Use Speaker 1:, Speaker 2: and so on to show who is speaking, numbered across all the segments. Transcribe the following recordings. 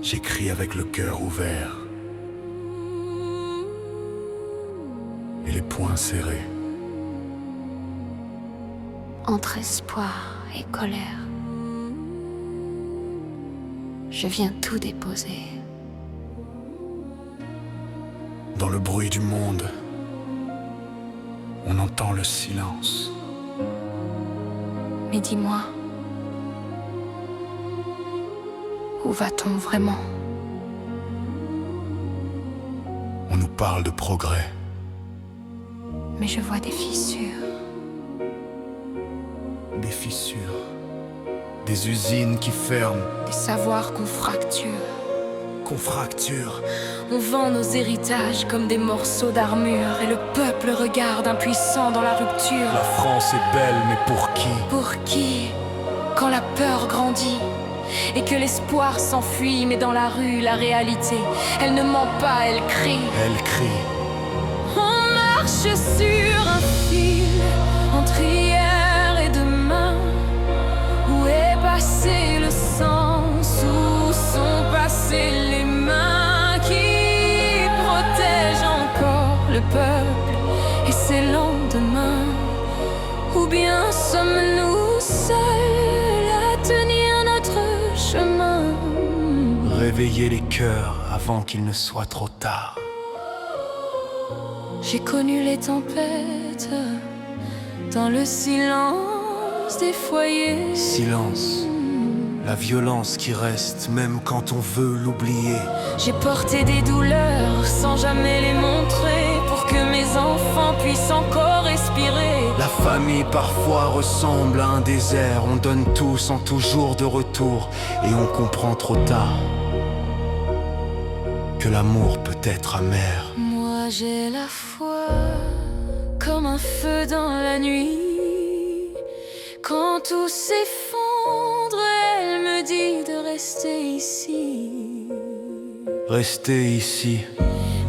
Speaker 1: J'écris avec le cœur ouvert et les poings serrés.
Speaker 2: Entre espoir et colère, je viens tout déposer.
Speaker 1: Dans le bruit du monde, on entend le silence.
Speaker 2: Mais dis-moi, où va-t-on vraiment?
Speaker 1: On nous parle de progrès.
Speaker 2: Mais je vois des fissures.
Speaker 1: Des fissures, des usines qui ferment,
Speaker 2: Des savoirs qu'on fracture.
Speaker 1: qu'on fracture.
Speaker 2: On vend nos héritages comme des morceaux d'armure. Et le peuple regarde impuissant dans la rupture.
Speaker 1: La France est belle, mais pour qui?
Speaker 2: Pour qui? Quand la peur grandit et que l'espoir s'enfuit, mais dans la rue, la réalité, elle ne ment pas, elle crie.
Speaker 1: Elle crie.
Speaker 2: On marche sur un fil entre hier et demain. Où est passé le sens? Où sont passées les mains qui protègent encore le peuple et ses lendemains? Ou bien sommes-nous seuls à tenir notre chemin?
Speaker 1: Réveiller les cœurs avant qu'il ne soit trop tard.
Speaker 2: J'ai connu les tempêtes dans le silence des foyers.
Speaker 1: Silence, la violence qui reste même quand on veut l'oublier.
Speaker 2: J'ai porté des douleurs sans jamais les montrer, pour que mes enfants puissent encore respirer.
Speaker 1: La famille parfois ressemble à un désert. On donne tout sans toujours de retour. Et on comprend trop tard que l'amour peut être amer.
Speaker 2: Moi j'ai la foi comme un feu dans la nuit. Quand tout s'effondre, elle me dit de rester ici.
Speaker 1: Rester ici.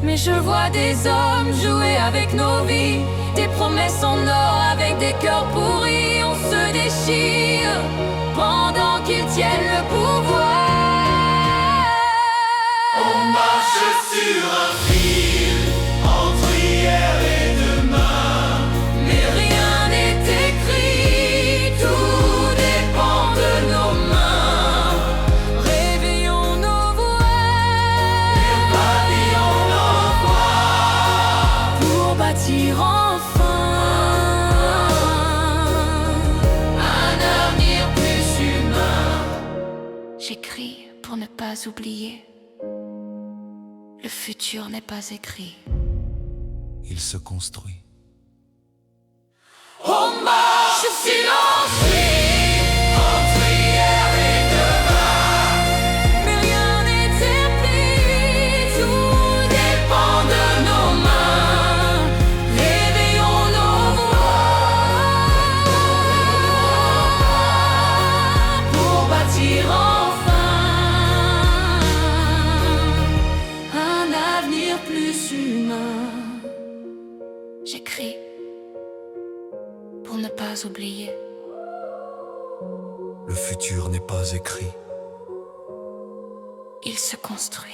Speaker 2: Mais je vois des hommes jouer avec nos vies, des promesses en or avec des cœurs pourris. On se déchire pendant qu'ils tiennent le pouvoir.
Speaker 3: On marche sur un fil entre hier et demain.
Speaker 2: Mais rien n'est écrit, tout dépend de nos mains. Réveillons nos voix,
Speaker 3: Papillon d'envoi.
Speaker 2: pour bâtir enfin un avenir plus humain. J'écris pour ne pas oublier. Le futur n'est pas écrit.
Speaker 1: Il se construit.
Speaker 3: On marche silencieux entre hier et demain.
Speaker 2: Mais rien n'est écrit, tout dépend de nos mains. Réveillons nos voix pour bâtir enfin un avenir plus humain. J'écris pour ne pas oublier.
Speaker 1: Le futur n'est pas écrit.
Speaker 2: Il se construit.